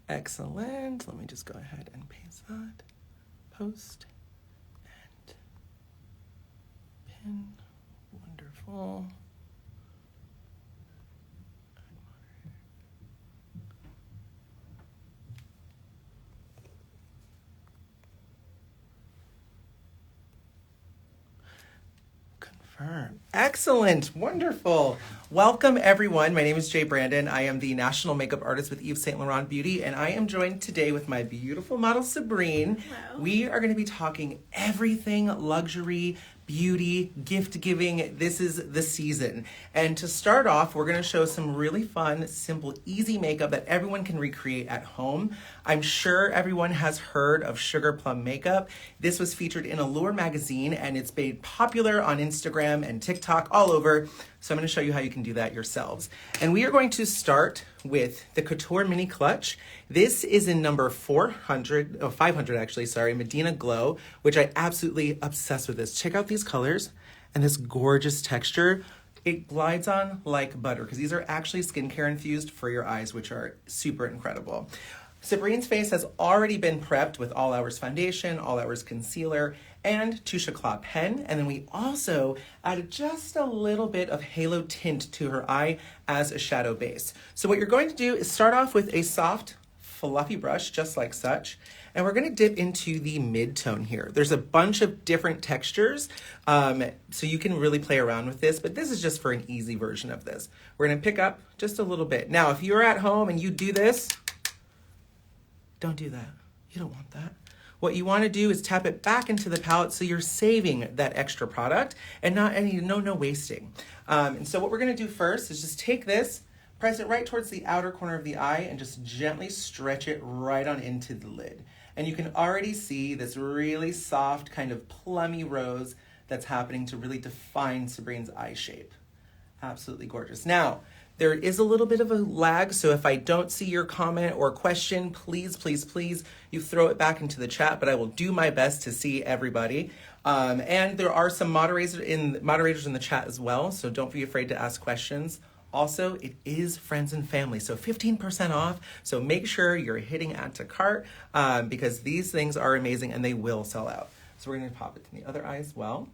Excellent. Let me just go ahead and paste that. Post and pin. Wonderful. Confirm. Excellent. Wonderful. Welcome, everyone. My name is Jay Brandon. I am the National Makeup Artist with Yves Saint Laurent Beauty, and I am joined today with my beautiful model, Sabrine. Hello. We are going to be talking everything luxury, beauty, gift giving. This is the season. And to start off, we're going to show some really fun, simple, easy makeup that everyone can recreate at home. I'm sure everyone has heard of Sugar Plum makeup. This was featured in Allure magazine and it's made popular on Instagram and TikTok all over. So I'm going to show you how you can do that yourselves. And we are going to start with the Couture Mini Clutch. This is in number 500 actually, Medina Glow, which I absolutely obsessed with this. Check out these colors and this gorgeous texture. It glides on like butter because these are actually skincare infused for your eyes, which are super incredible. Sabrine's face has already been prepped with All Hours foundation, All Hours concealer, and Touche Éclat pen. And then we also added just a little bit of halo tint to her eye as a shadow base. So what you're going to do is start off with a soft, fluffy brush, just like such. And we're gonna dip into the mid-tone here. There's a bunch of different textures, so you can really play around with this, but this is just for an easy version of this. We're gonna pick up just a little bit. Now, if you're at home and you do this, don't do that. You don't want that. What you want to do is tap it back into the palette so you're saving that extra product and no wasting. And so what we're going to do first is just take this, press it right towards the outer corner of the eye and just gently stretch it right on into the lid. And you can already see this really soft kind of plummy rose that's happening to really define Sabrine's eye shape. Absolutely gorgeous. Now, there is a little bit of a lag, so if I don't see your comment or question, please, you throw it back into the chat, but I will do my best to see everybody. And there are some moderators in the chat as well, so don't be afraid to ask questions. Also, it is friends and family, so 15% off. So make sure you're hitting add to cart because these things are amazing and they will sell out. So we're gonna pop it to the other eye as well.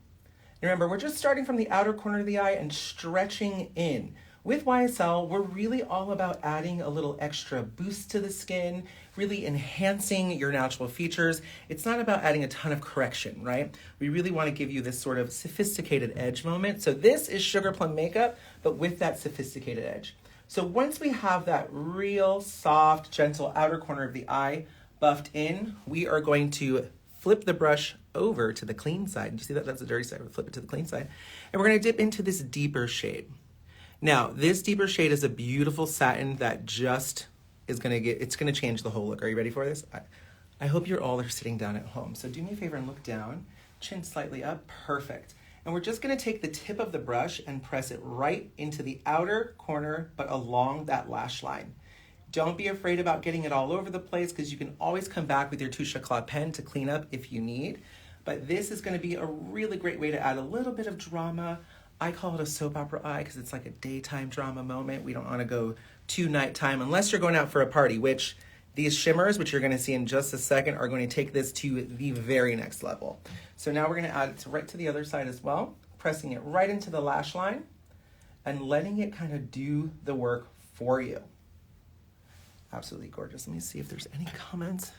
And remember, we're just starting from the outer corner of the eye and stretching in. With YSL, we're really all about adding a little extra boost to the skin, really enhancing your natural features. It's not about adding a ton of correction, right? We really want to give you this sort of sophisticated edge moment. So this is Sugar Plum makeup, but with that sophisticated edge. So once we have that real soft, gentle outer corner of the eye buffed in, we are going to flip the brush over to the clean side. You see that? That's the dirty side. We'll flip it to the clean side. And we're going to dip into this deeper shade. Now, this deeper shade is a beautiful satin that just is it's gonna change the whole look. Are you ready for this? I hope you're all sitting down at home. So do me a favor and look down, chin slightly up, perfect. And we're just gonna take the tip of the brush and press it right into the outer corner, but along that lash line. Don't be afraid about getting it all over the place because you can always come back with your Touche Éclat pen to clean up if you need. But this is gonna be a really great way to add a little bit of drama. I call it a soap opera eye because it's like a daytime drama moment. We don't want to go too nighttime unless you're going out for a party, which these shimmers, which you're going to see in just a second, are going to take this to the very next level. So now we're going to add it right to the other side as well, pressing it right into the lash line and letting it kind of do the work for you. Absolutely gorgeous. Let me see if there's any comments.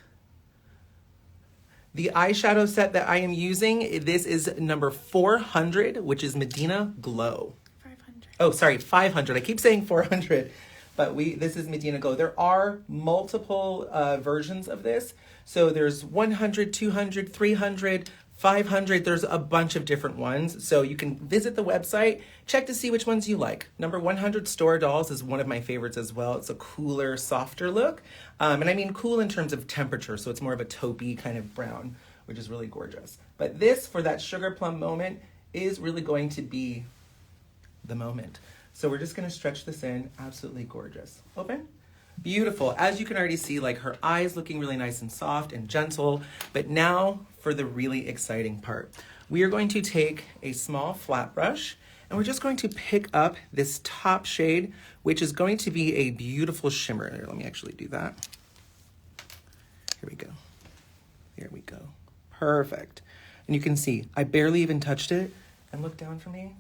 The eyeshadow set that I am using, this is number 400, which is Medina Glow. 500. Oh, sorry, 500. I keep saying 400, but this is Medina Glow. There are multiple versions of this. So there's 100, 200, 300, 500. There's a bunch of different ones. So you can visit the website, check to see which ones you like. Number 100 Store Dolls is one of my favorites as well. It's a cooler, softer look. And I mean cool in terms of temperature. So it's more of a taupey kind of brown, which is really gorgeous. But this, for that Sugar Plum moment, is really going to be the moment. So we're just going to stretch this in. Absolutely gorgeous. Open. Beautiful. As you can already see, like her eyes looking really nice and soft and gentle. But now for the really exciting part. We are going to take a small flat brush and we're just going to pick up this top shade, which is going to be a beautiful shimmer. Here, let me actually do that. Here we go. There we go. Perfect. And you can see, I barely even touched it. And look down for me.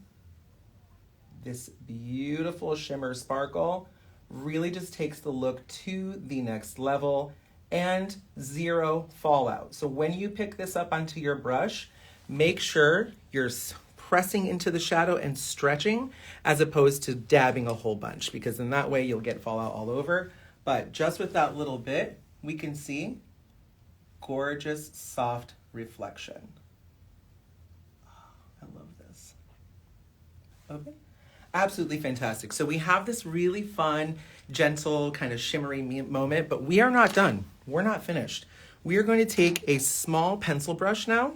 This beautiful shimmer sparkle really just takes the look to the next level, and zero fallout. So when you pick this up onto your brush, make sure you're pressing into the shadow and stretching as opposed to dabbing a whole bunch, because in that way you'll get fallout all over. But just with that little bit, we can see gorgeous, soft reflection. I love this. Okay. Absolutely fantastic. So we have this really fun, gentle, kind of shimmery moment, but we are not done. We're not finished. We are going to take a small pencil brush now,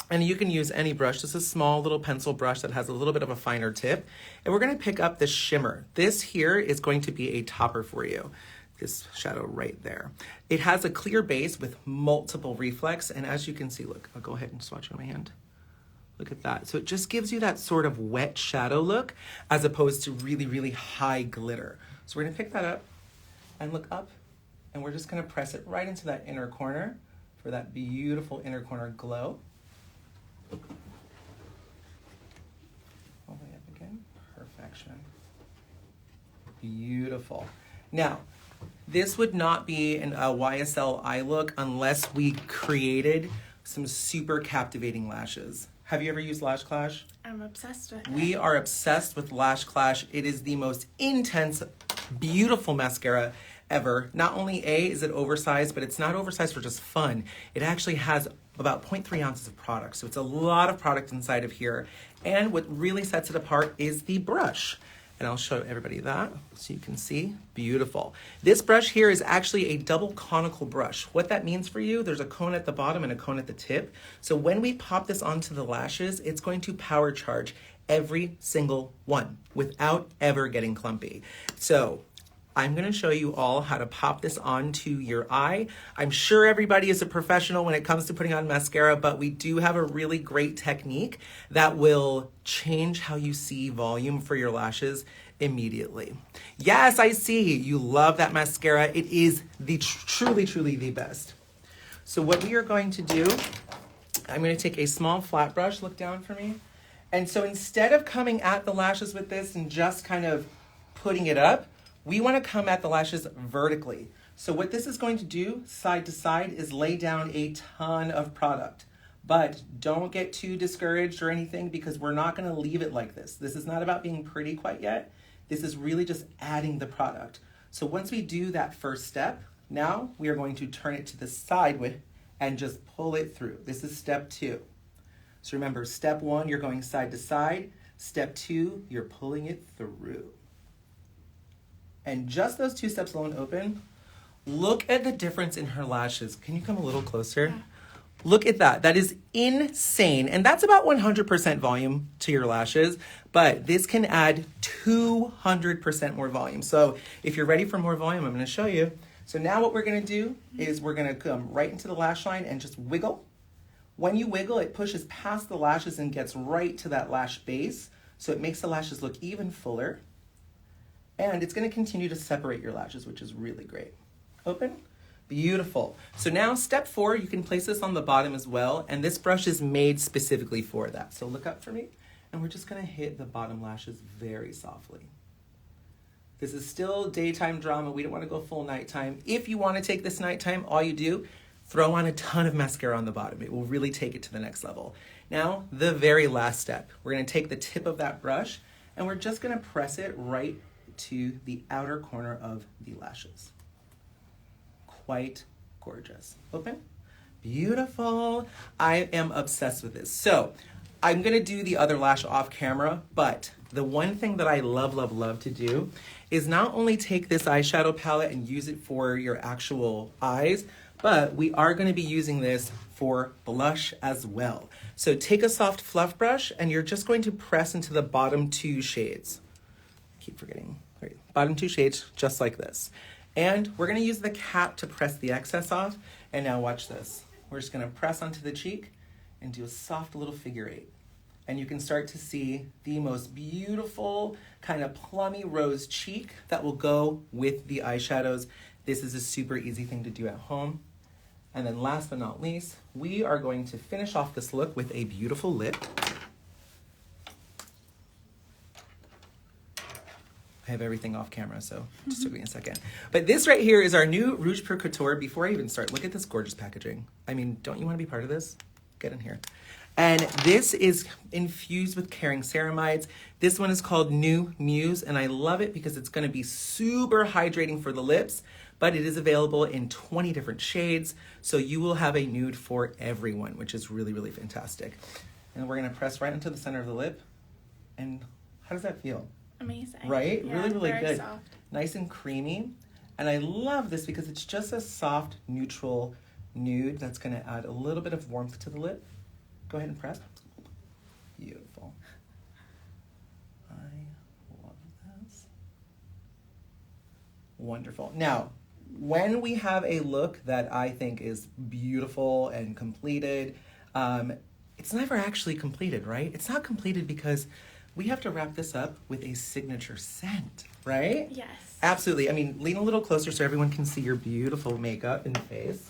and you can use any brush. This is a small little pencil brush that has a little bit of a finer tip, and we're going to pick up the shimmer. This here is going to be a topper for you. This shadow right there. It has a clear base with multiple reflex, and as you can see, look, I'll go ahead and swatch on my hand. Look at that. So it just gives you that sort of wet shadow look as opposed to really, really high glitter. So we're gonna pick that up and look up, and we're just gonna press it right into that inner corner for that beautiful inner corner glow. All the way up again, perfection. Beautiful. Now, this would not be a YSL eye look unless we created some super captivating lashes. Have you ever used Lash Clash? I'm obsessed with it. We are obsessed with Lash Clash. It is the most intense, beautiful mascara ever. Not only is it oversized, but it's not oversized for just fun. It actually has about 0.3 ounces of product. So it's a lot of product inside of here. And what really sets it apart is the brush. And I'll show everybody that so you can see. Beautiful. This brush here is actually a double conical brush. What that means for you, there's a cone at the bottom and a cone at the tip. So when we pop this onto the lashes, it's going to power charge every single one without ever getting clumpy. So I'm going to show you all how to pop this onto your eye. I'm sure everybody is a professional when it comes to putting on mascara, but we do have a really great technique that will change how you see volume for your lashes immediately. Yes, I see you love that mascara. It is the truly, truly the best. So what we are going to do, I'm going to take a small flat brush, look down for me. And so instead of coming at the lashes with this and just kind of putting it up, we want to come at the lashes vertically. So what this is going to do, side to side, is lay down a ton of product. But don't get too discouraged or anything, because we're not going to leave it like this. This is not about being pretty quite yet. This is really just adding the product. So once we do that first step, now we are going to turn it to the side and just pull it through. This is step 2. So remember, step 1, you're going side to side. Step 2, you're pulling it through. And just those 2 steps alone open. Look at the difference in her lashes. Can you come a little closer? Yeah. Look at that. That is insane. And that's about 100% volume to your lashes, but this can add 200% more volume. So if you're ready for more volume, I'm going to show you. So now what we're going to do is we're going to come right into the lash line and just wiggle. When you wiggle, it pushes past the lashes and gets right to that lash base. So it makes the lashes look even fuller. And it's going to continue to separate your lashes, which is really great. Open. Beautiful. So now step 4, you can place this on the bottom as well. And this brush is made specifically for that. So look up for me. And we're just going to hit the bottom lashes very softly. This is still daytime drama. We don't want to go full nighttime. If you want to take this nighttime, all you do, throw on a ton of mascara on the bottom. It will really take it to the next level. Now, the very last step. We're going to take the tip of that brush and we're just going to press it right to the outer corner of the lashes. Quite gorgeous. Open. Beautiful. I am obsessed with this. So I'm going to do the other lash off camera, but the one thing that I love, love, love to do is not only take this eyeshadow palette and use it for your actual eyes, but we are going to be using this for blush as well. So take a soft fluff brush and you're just going to press into the bottom 2 shades. I keep forgetting. Right. Bottom 2 shades, just like this. And we're going to use the cap to press the excess off. And now watch this. We're just going to press onto the cheek and do a soft little figure 8. And you can start to see the most beautiful kind of plummy rose cheek that will go with the eyeshadows. This is a super easy thing to do at home. And then last but not least, we are going to finish off this look with a beautiful lip. I have everything off camera, so just took me a second. But this right here is our new Rouge Pour Couture. Before I even start, look at this gorgeous packaging. I mean, don't you want to be part of this? Get in here. And this is infused with caring ceramides. This one is called New Muse, and I love it because it's going to be super hydrating for the lips, but it is available in 20 different shades, so you will have a nude for everyone, which is really, really fantastic. And we're going to press right into the center of the lip. And how does that feel? Amazing. Right? Yeah, really, really very good. soft. Nice and creamy. And I love this because it's just a soft, neutral nude that's going to add a little bit of warmth to the lip. Go ahead and press. Beautiful. I love this. Wonderful. Now, when we have a look that I think is beautiful and completed, it's never actually completed, right? It's not completed because we have to wrap this up with a signature scent, right? Yes. Absolutely. I mean, lean a little closer so everyone can see your beautiful makeup and face.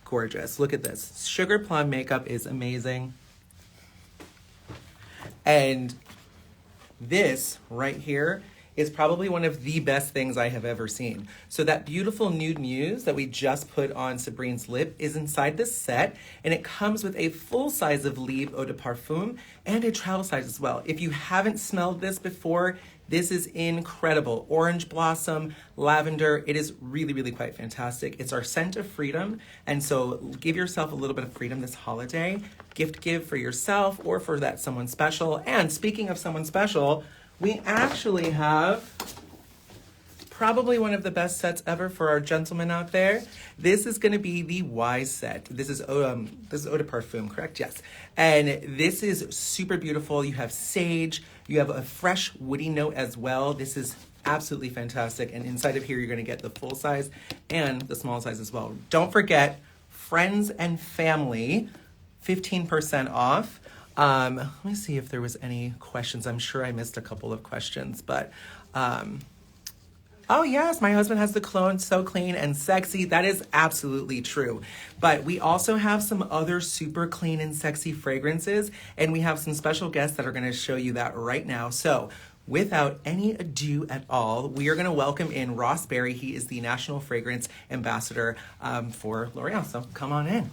Gorgeous. Look at this. Sugar Plum makeup is amazing. And this right here is probably one of the best things I have ever seen. So that beautiful Nude Muse that we just put on Sabrine's lip is inside this set, and it comes with a full size of Libre Eau de Parfum and a travel size as well. If you haven't smelled this before, this is incredible. Orange blossom, lavender, it is really, really quite fantastic. It's our scent of freedom, and so give yourself a little bit of freedom this holiday. Give for yourself or for that someone special. And speaking of someone special, we actually have probably one of the best sets ever for our gentlemen out there. This is going to be the Wise set. This is Eau de Parfum, correct? Yes. And this is super beautiful. You have sage. You have a fresh woody note as well. This is absolutely fantastic. And inside of here, you're going to get the full size and the small size as well. Don't forget, friends and family, 15% off. Let me see if there was any questions. I'm sure I missed a couple of questions, but oh yes, my husband has the cologne So Clean and Sexy. That is absolutely true. But we also have some other super clean and sexy fragrances, and we have some special guests that are going to show you that right now. So without any ado at all, we are going to welcome in Ross Berry. He is the National Fragrance Ambassador for L'Oreal. So come on in.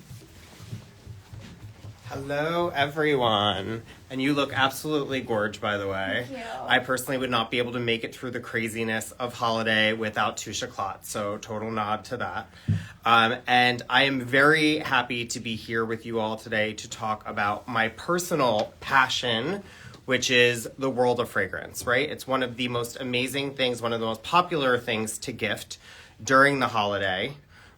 Hello, everyone. And you look absolutely gorge, by the way. Thank you. I personally would not be able to make it through the craziness of holiday without Touche Éclat, so total nod to that. And I am very happy to be here with you all today to talk about my personal passion, which is the world of fragrance, right? It's one of the most amazing things, one of the most popular things to gift during the holiday,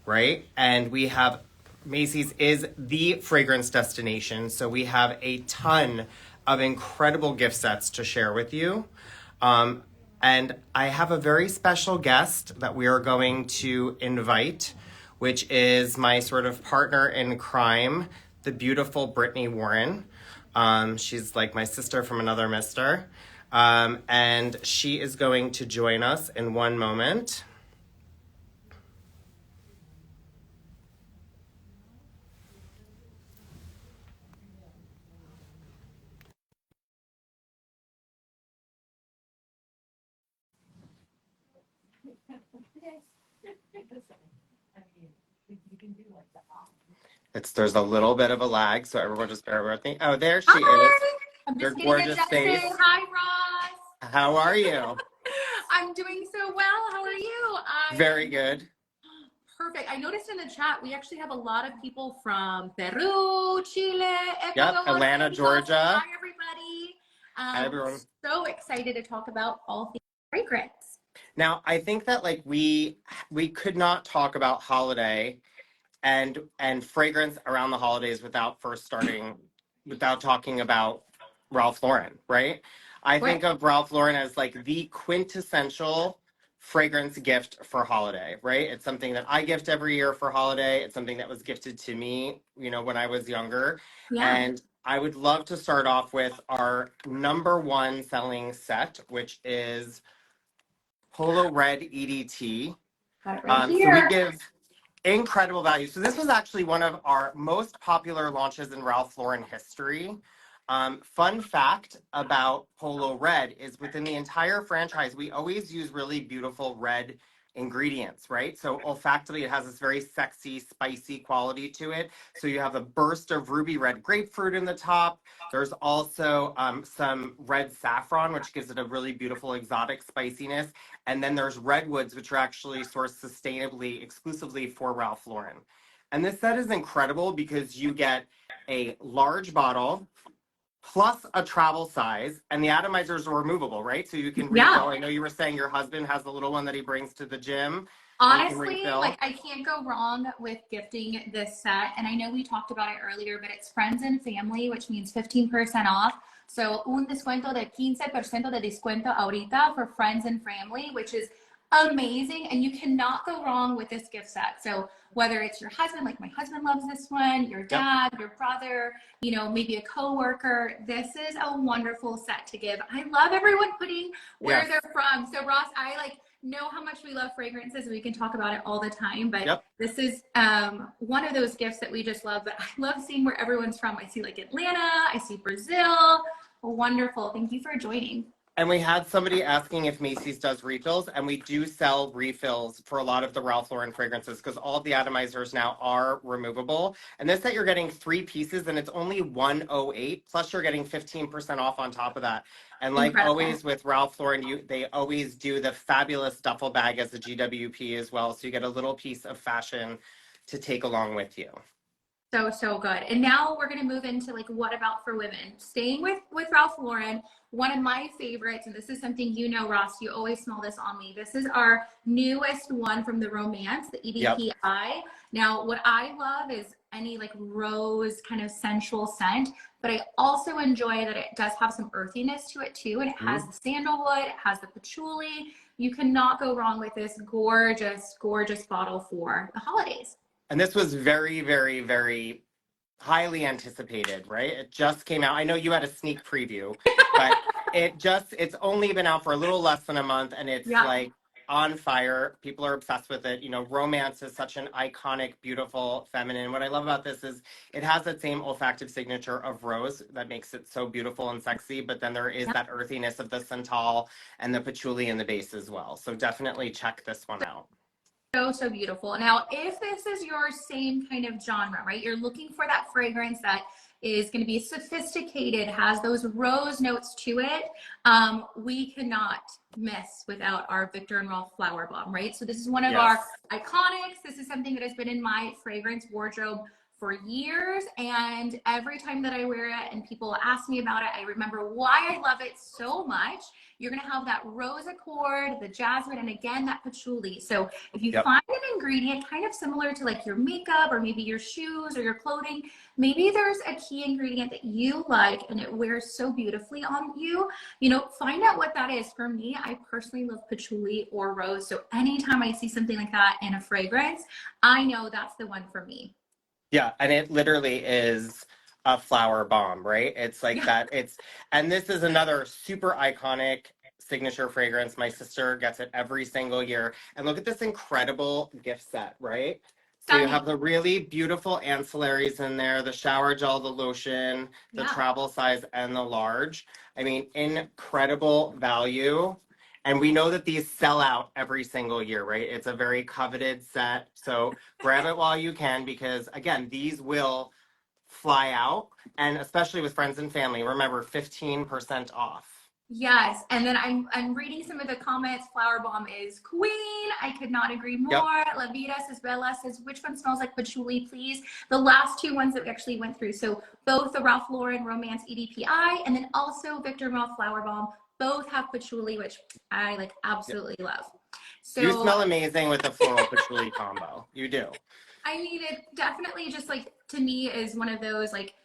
right? And we have Macy's is the fragrance destination, so we have a ton of incredible gift sets to share with you. And I have a very special guest that we are going to invite, which is my sort of partner in crime, the beautiful Brittany Warren. She's like my sister from another mister. And she is going to join us in one moment. There's a little bit of a lag, so everyone just bear with me. Oh, there she is. I'm Your just getting gorgeous a face. Hi, Ross. How are you? I'm doing so well. How are you? Very good. Perfect. I noticed in the chat we actually have a lot of people from Peru, Chile, Ecuador, Atlanta, Georgia. Hi, everybody. Hi, everyone. So excited to talk about all things fragrance. Now, I think that like we could not talk about holiday and fragrance around the holidays without talking about Ralph Lauren, right? I think of Ralph Lauren as like the quintessential fragrance gift for holiday, right? It's something that I gift every year for holiday. It's something that was gifted to me, when I was younger. Yeah. And I would love to start off with our number one selling set, which is Polo Red EDT. Got it right So here. we give Incredible value. So this was actually one of our most popular launches in Ralph Lauren history. Fun fact about Polo Red is within the entire franchise, we always use really beautiful red ingredients, right? So olfactively, it has this very sexy, spicy quality to it. So you have a burst of ruby red grapefruit in the top. There's also some red saffron, which gives it a really beautiful exotic spiciness. And then there's redwoods, which are actually sourced sustainably, exclusively for Ralph Lauren. And this set is incredible because you get a large bottle plus a travel size, and the atomizers are removable, right? So you can refill. Yeah. I know you were saying your husband has the little one that he brings to the gym. Honestly, like I can't go wrong with gifting this set. And I know we talked about it earlier, but it's friends and family, which means 15% off. So un descuento de 15% de descuento ahorita for friends and family, which is amazing. And you cannot go wrong with this gift set. So whether it's your husband, like my husband loves this one, your dad, your brother, you know, maybe a coworker, this is a wonderful set to give. I love everyone putting where they're from. So Ross, I like know how much we love fragrances and we can talk about it all the time, but this is one of those gifts that we just love. But I love seeing where everyone's from. I see like Atlanta, I see Brazil. Wonderful. Thank you for joining. And we had somebody asking if Macy's does refills, and we do sell refills for a lot of the Ralph Lauren fragrances because all of the atomizers now are removable. And this set you're getting 3 pieces and it's only $108, plus you're getting 15% off on top of that. And like always with Ralph Lauren, they always do the fabulous duffel bag as a GWP as well. So you get a little piece of fashion to take along with you. So good. And now we're going to move into like, what about for women? Staying with Ralph Lauren, one of my favorites, and this is something, you know, Ross, you always smell this on me. This is our newest one from the Romance, the EDPI. Now, what I love is any like rose kind of sensual scent, but I also enjoy that it does have some earthiness to it too. And it has the sandalwood, it has the patchouli. You cannot go wrong with this gorgeous, gorgeous bottle for the holidays. And this was very, very, very highly anticipated, right? It just came out. I know you had a sneak preview, but it's only been out for a little less than a month, and it's like on fire. People are obsessed with it. You know, Romance is such an iconic, beautiful, feminine. What I love about this is it has that same olfactive signature of rose that makes it so beautiful and sexy, but then there is that earthiness of the santal and the patchouli in the base as well. So definitely check this one out. So beautiful. Now, if this is your same kind of genre, right? You're looking for that fragrance that is going to be sophisticated, has those rose notes to it. We cannot miss without our Viktor and Rolf Flower Bomb, right? So this is one of our iconics. This is something that has been in my fragrance wardrobe for years, and every time that I wear it and people ask me about it, I remember why I love it so much. You're gonna have that rose accord, the jasmine, and again, that patchouli. So if you find an ingredient kind of similar to like your makeup or maybe your shoes or your clothing, maybe there's a key ingredient that you like and it wears so beautifully on you, you know, find out what that is. For me, I personally love patchouli or rose. So anytime I see something like that in a fragrance, I know that's the one for me. Yeah, and it literally is a flower bomb, right? It's like that. And this is another super iconic signature fragrance. My sister gets it every single year. And look at this incredible gift set, right? So you have the really beautiful ancillaries in there, the shower gel, the lotion, the travel size, and the large. I mean, incredible value. And we know that these sell out every single year, right? It's a very coveted set. So grab it while you can, because again, these will fly out. And especially with friends and family, remember 15% off. Yes, and then I'm reading some of the comments. Flower Bomb is queen. I could not agree more. La Vida says, Bella says, which one smells like patchouli, please? The last 2 ones that we actually went through. So both the Ralph Lauren Romance EDPI and then also Viktor and Rolf Flower Bomb both have patchouli, which I like absolutely love. So you smell amazing with the floral patchouli combo. You do. I mean, it definitely just like, to me, is one of those like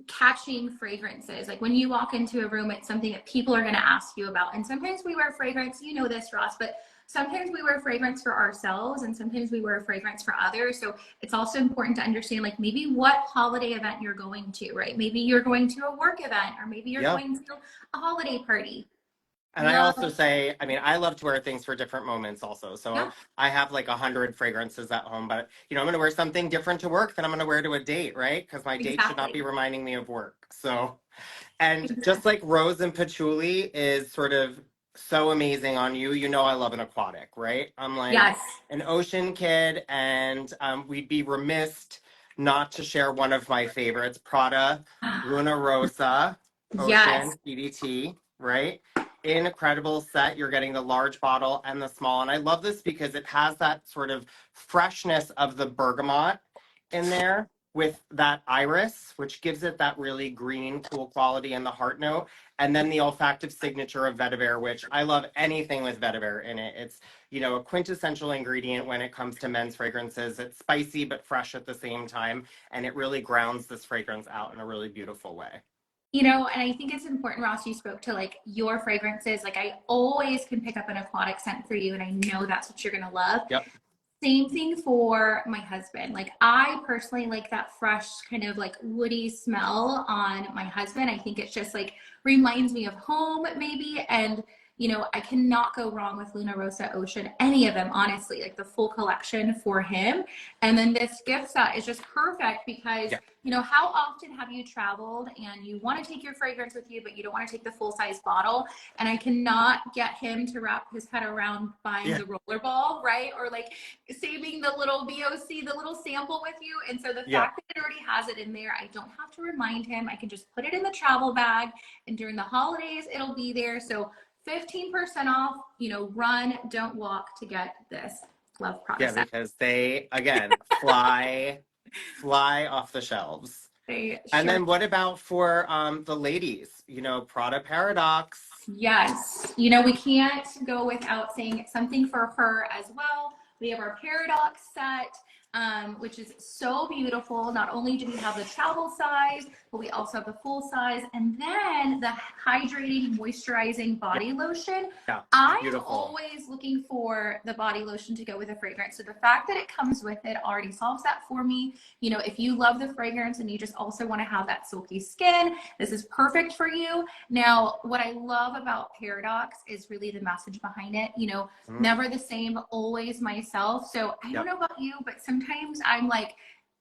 catching fragrances. Like when you walk into a room, it's something that people are going to ask you about. And sometimes we wear fragrance, you know this, Ross, but sometimes we wear fragrance for ourselves and sometimes we wear fragrance for others. So it's also important to understand like maybe what holiday event you're going to, right? Maybe you're going to a work event or maybe you're going to a holiday party. And I also say, I mean, I love to wear things for different moments also. So Yeah. I have like 100 fragrances at home, but you know, I'm going to wear something different to work than I'm going to wear to a date, right? Because my date should not be Exactly. reminding me of work. So, and just like rose and patchouli is sort of so amazing on you, you know, I love an aquatic, right? I'm like Yes. an ocean kid, and we'd be remiss not to share one of my favorites, Prada Luna Rosa Yes. Ocean EDT, right? Incredible set. You're getting the large bottle and the small. And I love this because it has that sort of freshness of the bergamot in there with that iris, which gives it that really green, cool quality and the heart note. And then the olfactive signature of vetiver, which I love anything with vetiver in it. It's, you know, a quintessential ingredient when it comes to men's fragrances. It's spicy but fresh at the same time. And it really grounds this fragrance out in a really beautiful way. You know, and I think it's important, Ross, you spoke to like your fragrances. Like I always can pick up an aquatic scent for you, and I know that's what you're gonna love. Yep. Same thing for my husband. Like I personally like that fresh kind of like woody smell on my husband. I think it's just like reminds me of home maybe. And you know, I cannot go wrong with Luna Rosa Ocean, any of them, honestly, like the full collection for him. And then this gift set is just perfect because, Yeah. you know, how often have you traveled and you want to take your fragrance with you, but you don't want to take the full size bottle? And I cannot get him to wrap his head around buying the roller ball, right? Or like saving the little VOC, the little sample with you. And so the fact that it already has it in there, I don't have to remind him. I can just put it in the travel bag, and during the holidays, it'll be there. So 15% off, you know, run, don't walk to get this Love Prada Yeah, set. because they, again, fly off the shelves. They And sure. then what about for the ladies? You know, Prada Paradox. Yes. You know, we can't go without saying something for her as well. We have our Paradox set, which is so beautiful. Not only do we have the travel size, but we also have the full size. And then the hydrating, moisturizing body lotion. Yeah, I'm beautiful. always looking for the body lotion to go with a fragrance. So the fact that it comes with it already solves that for me. You know, if you love the fragrance and you just also want to have that silky skin, this is perfect for you. Now, what I love about Paradox is really the message behind it. You know, never the same, always myself. So I don't know about you, but sometimes I'm like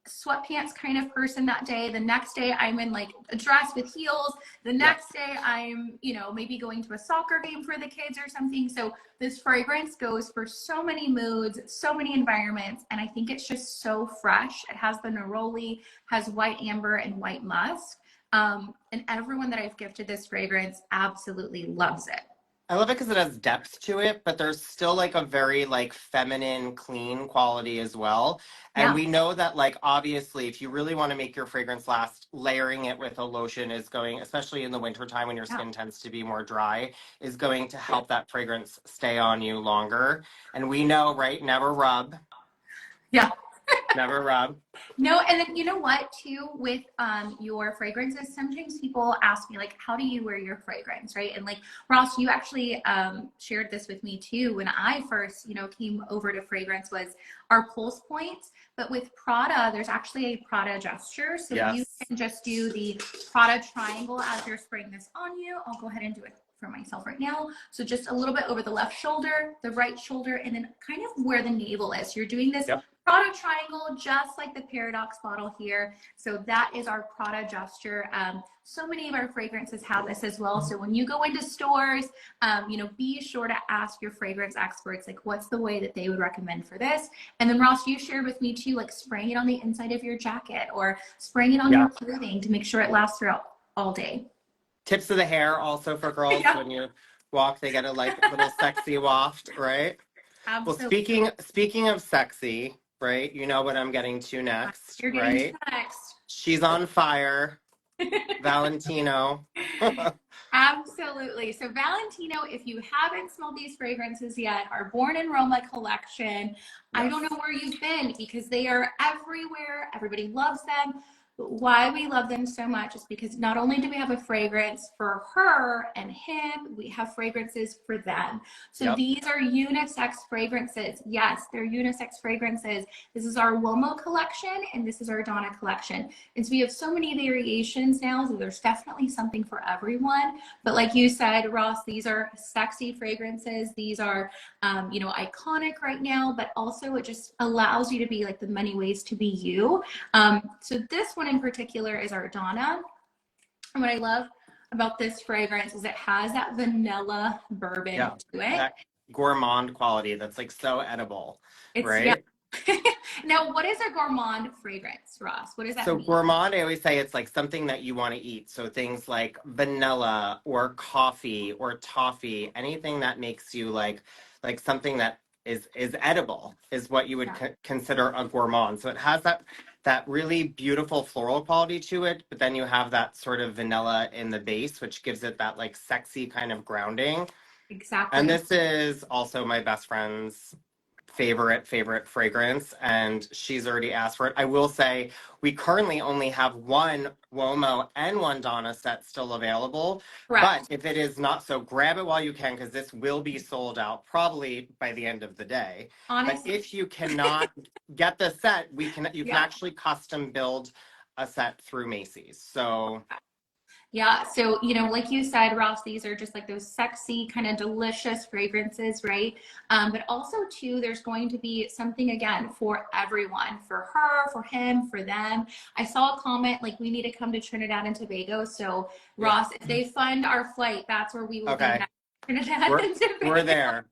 sweatpants kind of person that day. The next day I'm in like a dress with heels. The next day I'm, you know, maybe going to a soccer game for the kids or something. So this fragrance goes for so many moods, so many environments. And I think it's just so fresh. It has the neroli, has white amber and white musk. And everyone that I've gifted this fragrance absolutely loves it. I love it because it has depth to it, but there's still like a very like feminine, clean quality as well. And we know that like obviously if you really want to make your fragrance last, layering it with a lotion is going, especially in the wintertime when your skin tends to be more dry, is going to help that fragrance stay on you longer. And we know, right? Never rub. Yeah. Never rub. No, and then you know what too with your fragrances, sometimes people ask me like, how do you wear your fragrance, right? And like Ross, you actually shared this with me too when I first, you know, came over to fragrance was our pulse points. But with Prada, there's actually a Prada gesture. So you can just do the Prada triangle as you're spraying this on you. I'll go ahead and do it for myself right now. So just a little bit over the left shoulder, the right shoulder, and then kind of where the navel is. You're doing this Prada triangle, just like the Paradox bottle here. So that is our Prada gesture. So many of our fragrances have this as well. So when you go into stores, you know, be sure to ask your fragrance experts, like what's the way that they would recommend for this. And then Ross, you shared with me too, like spraying it on the inside of your jacket or spraying it on your clothing to make sure it lasts throughout all day. Tips of the hair also for girls when you walk, they get a like little sexy waft, right? Absolutely. Well, speaking of sexy, right? You know what I'm getting to next, You're getting right? to next. She's on fire. Valentino. Absolutely. So Valentino, if you haven't smelled these fragrances yet, our Born in Roma collection, I don't know where you've been because they are everywhere. Everybody loves them. why we love them so much is because not only do we have a fragrance for her and him, we have fragrances for them. So Yep. these are unisex fragrances. Yes, they're unisex fragrances. This is our Womo collection and this is our Donna collection. And so we have so many variations now, so there's definitely something for everyone. But like you said, Ross, these are sexy fragrances. These are, you know, iconic right now, but also it just allows you to be like the many ways to be you. So this one in particular is our Donna. And what I love about this fragrance is it has that vanilla bourbon Yeah. to it. That gourmand quality that's like so edible, It's, right? yeah. Now, what is a gourmand fragrance, Ross? What does that So mean? gourmand, I always say it's like something that you want to eat. So things like vanilla or coffee or toffee, anything that makes you like something that is edible is what you would Yeah. consider a gourmand. So it has that really beautiful floral quality to it, but then you have that sort of vanilla in the base, which gives it that like sexy kind of grounding. Exactly. And this is also my best friend's favorite fragrance, and she's already asked for it. I will say we currently only have one Womo and one Donna set still available. Correct. But if it is not so, grab it while you can because this will be sold out probably by the end of the day. But Honestly, if you cannot get the set, you can yeah. actually custom build a set through Macy's. So Yeah, so you know, like you said, Ross, these are just like those sexy, kind of delicious fragrances, right? But also too, there's going to be something again for everyone, for her, for him, for them. I saw a comment like we need to come to Trinidad and Tobago. So yeah. Ross, if they fund our flight, that's where we will be Okay. next. Trinidad We're, and Tobago. we're there.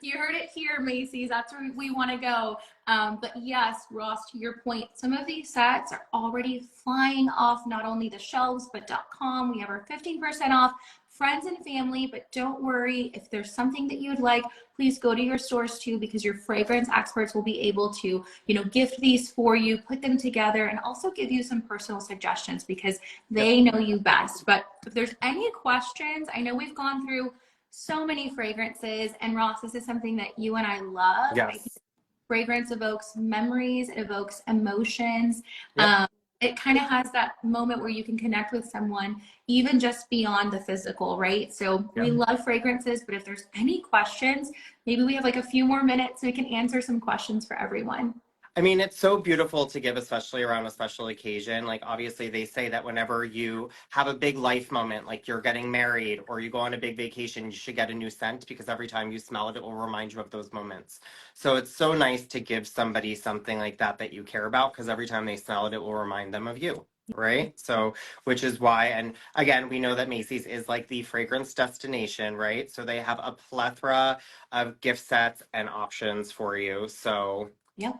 You heard it here, Macy's. That's where we want to go. But yes, Ross, to your point, some of these sets are already flying off not only the shelves, but .com. We have our 15% off friends and family, but don't worry. If there's something that you'd like, please go to your stores too, because your fragrance experts will be able to, you know, gift these for you, put them together, and also give you some personal suggestions because they know you best. But if there's any questions, I know we've gone through so many fragrances, and Ross, this is something that you and I love. I think Yes. fragrance evokes memories, it evokes emotions. Yep. It kind of has that moment where you can connect with someone even just beyond the physical, right? So we love fragrances, but if there's any questions, maybe we have like a few more minutes so we can answer some questions for everyone. I mean, it's so beautiful to give, especially around a special occasion. Like, obviously, they say that whenever you have a big life moment, like you're getting married or you go on a big vacation, you should get a new scent because every time you smell it, it will remind you of those moments. So it's so nice to give somebody something like that that you care about because every time they smell it, it will remind them of you. Right. So, which is why, and again, we know that Macy's is like the fragrance destination, right? So they have a plethora of gift sets and options for you. So, Yep.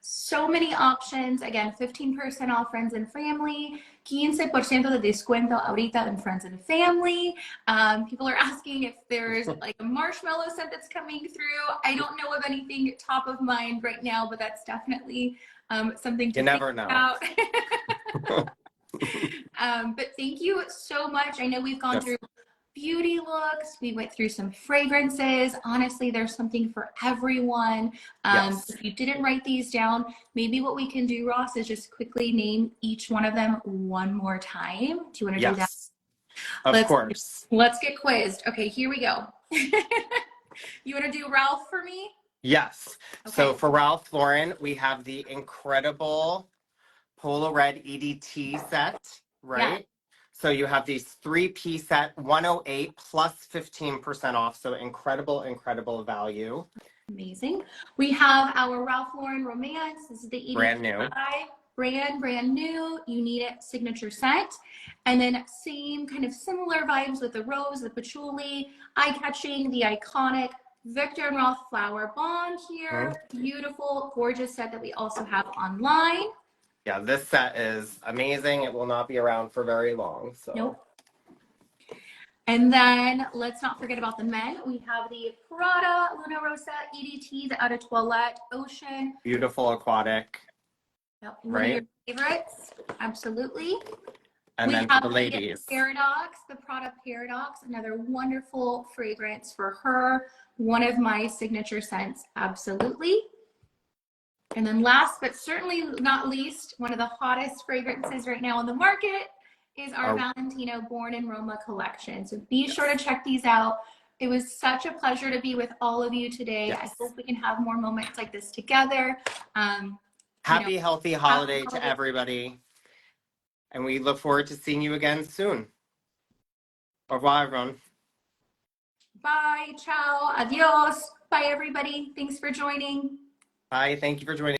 So many options. Again, 15% off friends and family, 15% de descuento ahorita in friends and family. People are asking if there's like a marshmallow scent that's coming through. I don't know of anything top of mind right now, but that's definitely something to you think never know. about. But thank you so much. I know we've gone through beauty looks. We went through some fragrances. Honestly, there's something for everyone. Yes. If you didn't write these down, maybe what we can do, Ross, is just quickly name each one of them one more time. Do you want to do that? Yes. Of course. Let's get quizzed. Okay, here we go. You want to do Ralph for me? Yes. Okay. So for Ralph Lauren, we have the incredible Polo Red EDT set, right? Yeah. So you have these 3-piece set, 108 plus 15% off. So incredible, incredible value. Amazing. We have our Ralph Lauren Romance. This is the EDT Brand new. brand new. You need it signature scent. And then same kind of similar vibes with the rose, the patchouli, eye-catching, the iconic Victor and Rolf Flower Bond here. Beautiful, gorgeous set that we also have online. Yeah, this set is amazing. It will not be around for very long. So. Nope. And then let's not forget about the men. We have the Prada Luna Rosa EDT, the Eau de Toilette Ocean. Beautiful aquatic. Yep. One right? of your favorites. Absolutely. And then for the ladies. The Paradox, the Prada Paradox, another wonderful fragrance for her. One of my signature scents. Absolutely. And then last but certainly not least, one of the hottest fragrances right now on the market is our Valentino Born in Roma collection. So be sure to check these out. It was such a pleasure to be with all of you today. I hope we can have more moments like this together. Happy, healthy holiday to everybody. And we look forward to seeing you again soon. Au revoir, everyone. Bye, ciao, adios. Bye, everybody. Thanks for joining. Bye. Thank you for joining.